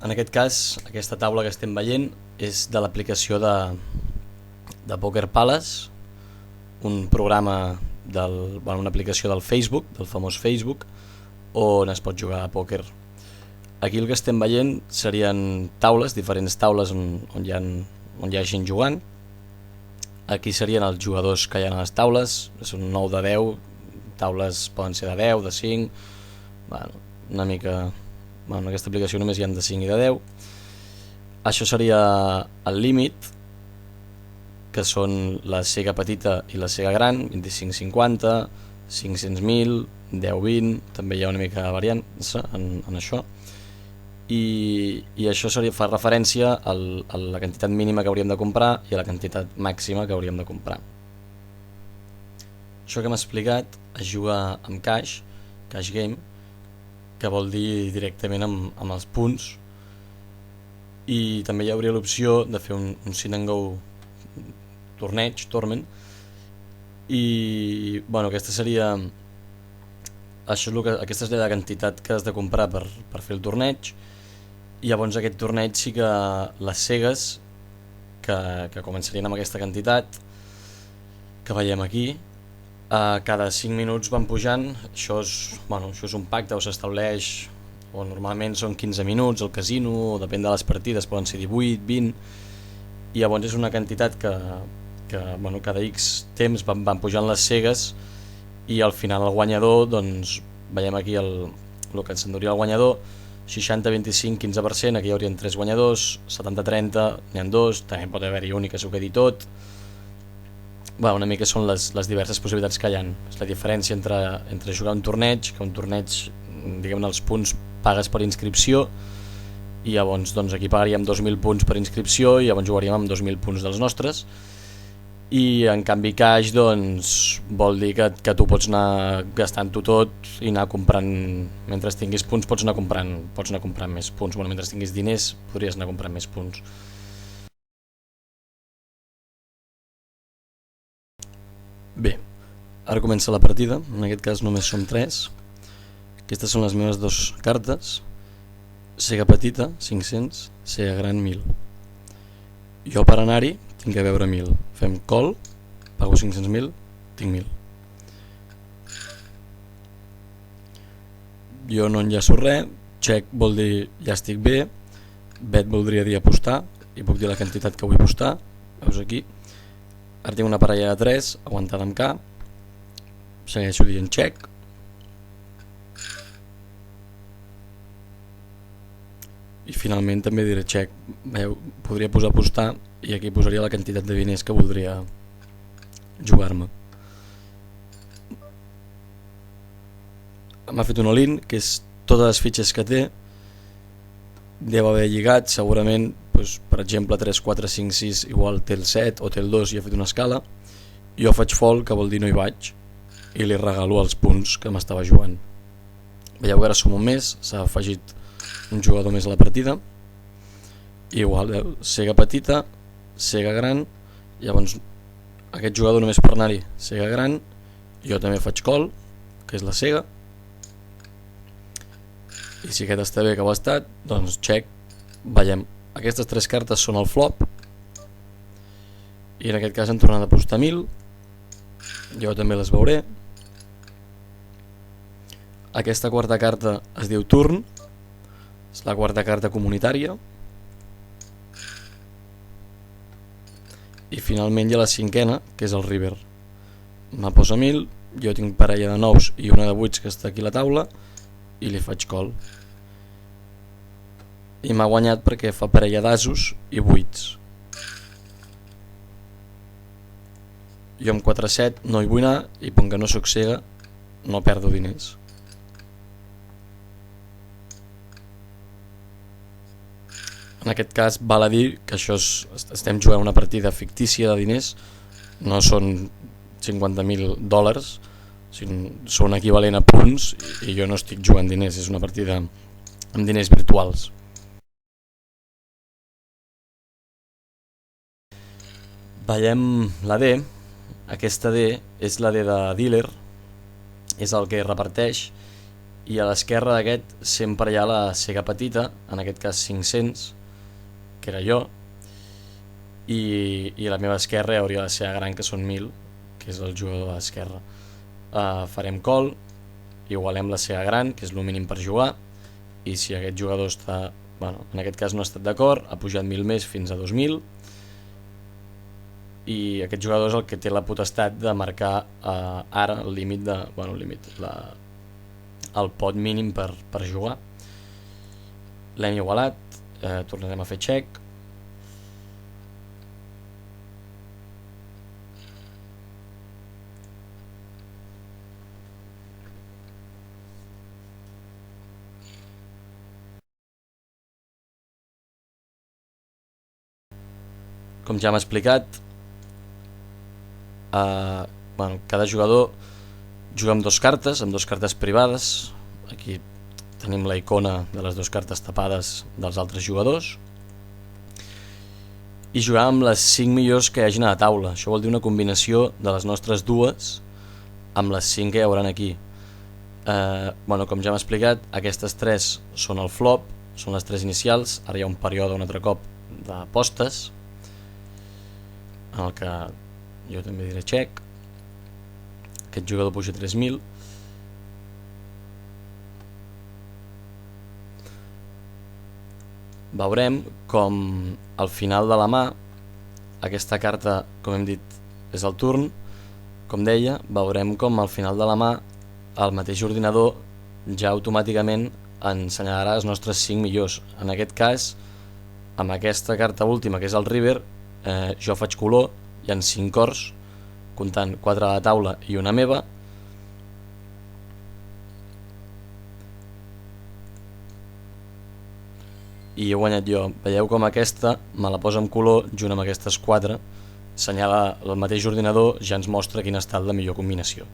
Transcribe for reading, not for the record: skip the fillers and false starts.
En aquest cas, aquesta taula que estem veient és de l'aplicació de Poker Palace, un programa una aplicació del Facebook, del famós Facebook, on es pot jugar a pòquer. Aquí el que estem veient serien taules, diferents taules on hi ha gent jugant. Aquí serien els jugadors que hi ha a les taules, són 9 de 10, taules poden ser de 10, de 5, bueno, una mica... Bueno, en aquesta aplicació només hi ha de 5 i de 10. Això seria el límit, que són la cega petita i la cega gran, 25-50, 500.000, 10-20, també hi ha una mica de variança en això. I això fa referència a la quantitat mínima que hauríem de comprar i a la quantitat màxima que hauríem de comprar. Això que hem explicat es juga amb cash game, que vol dir directament amb els punts, i també hi hauria l'opció de fer un sit and go tournament, i bueno, aquesta seria la quantitat que has de comprar per fer el torneig. I llavors aquest torneig sí que les cegues que començarien amb aquesta quantitat que veiem aquí, cada 5 minuts van pujant. Això és un pacte o s'estableix, o normalment són 15 minuts al casino, o depèn de les partides, poden ser 18, 20, i llavors és una quantitat que cada X temps van pujant les cegues, i al final el guanyador, doncs veiem aquí el que ens enduria el guanyador: 60-25-15%, aquí hi haurien 3 guanyadors, 70-30 n'hi ha 2, també pot haver-hi un que s'ho quedi tot. Una mica són les diverses possibilitats que hi ha. És la diferència entre jugar un torneig, que un torneig, diguem-ne, els punts pagues per inscripció, i llavors aquí pagaríem 2.000 punts per inscripció i llavors jugaríem amb 2.000 punts dels nostres. I en canvi cash vol dir que tu pots anar gastant-ho tot i anar comprant. Mentre tinguis punts pots anar comprant més punts. Mentre tinguis diners podries anar comprant més punts. Bé, ara comença la partida. En aquest cas només som 3. Aquestes són les meves 2 cartes. Cega petita 500, cega gran 1.000. Jo per anar-hi tinc que veure 1.000. Fem call, pago 500.000, tinc 1.000. Jo no enllaço res. Check vol dir ja estic bé. Bet voldria dir apostar, i puc dir la quantitat que vull apostar. Veus aquí. Ara tinc una parella de 3 aguantada amb K. Segueixo dient check. I finalment també diré check. Podria posar apostar, i aquí posaria la quantitat de diners que voldria jugar-me. M'ha fet un all-in, que és totes les fitxes que té. Deu haver lligat segurament, per exemple 3, 4, 5, 6 igual té el 7 o té el 2, i ha fet una escala. Jo faig fold, que vol dir no hi vaig, i li regalo els punts que m'estava jugant. Veieu que ara som un més, s'ha afegit un jugador més a la partida. Igual, cega petita, cega gran. Llavors aquest jugador només per anar-hi cega gran, jo també faig call, que és la cega, i si aquest està bé, que ho ha estat, doncs check. Veiem, aquestes 3 cartes són el flop, i en aquest cas hem tornat a apostar 1.000. Jo també les veuré. Aquesta quarta carta es diu turn, és la quarta carta comunitària. I finalment hi ha la 5a, que és el river. Me posa 1.000, jo tinc parella de 9s i una de 8s que està aquí a la taula, i li faig call. I m'ha guanyat perquè fa parella d'asos i 8s. Jo amb 4-7 no hi vull anar, i com que no soc cega no perdo diners. En aquest cas val a dir que estem jugant una partida fictícia de diners, no són $50.000, són equivalent a punts, i jo no estic jugant diners, és una partida amb diners virtuals. Veiem la D. Aquesta D és la D de dealer, és el que reparteix, i a l'esquerra d'aquest sempre hi ha la Sega petita, en aquest cas 500, que era jo, i a la meva esquerra hi hauria la Sega gran, que són 1000, que és el jugador de l'esquerra. Farem call, igualem la Sega gran, que és el mínim per jugar, i si aquest jugador està, bueno, en aquest cas no ha estat d'acord, ha pujat 1000 més fins a 2000, i aquest jugador és el que té la potestat de marcar ara el límit de, bueno, el pot mínim per jugar. L'hem igualat, tornarem a fer check. Com ja hem explicat, bueno, cada jugador juga amb dues cartes privades. Aquí tenim la icona de les dues cartes tapades dels altres jugadors, i jugar amb les 5 millors que hi hagin a la taula. Això vol dir una combinació de les nostres dues amb les 5 que hi hauran aquí. Bueno, com ja hem explicat, aquestes 3 són el flop, són les 3 inicials. Ara hi ha un període un altre cop d'apostes en el que jo també diré check. Aquest jugador puja 3.000. Veurem com al final de la mà, aquesta carta, com hem dit, és el turn. Com deia, veurem com al final de la mà el mateix ordinador ja automàticament ensenyarà els nostres 5 millors. En aquest cas, amb aquesta carta última, que és el river, jo faig color, hi ha 5 cors, comptant 4 a la taula i una meva. I he guanyat jo. Veieu com aquesta me la posa en color junt amb aquestes 4. Senyala el mateix ordinador, ja ens mostra quina ha estat la millor combinació.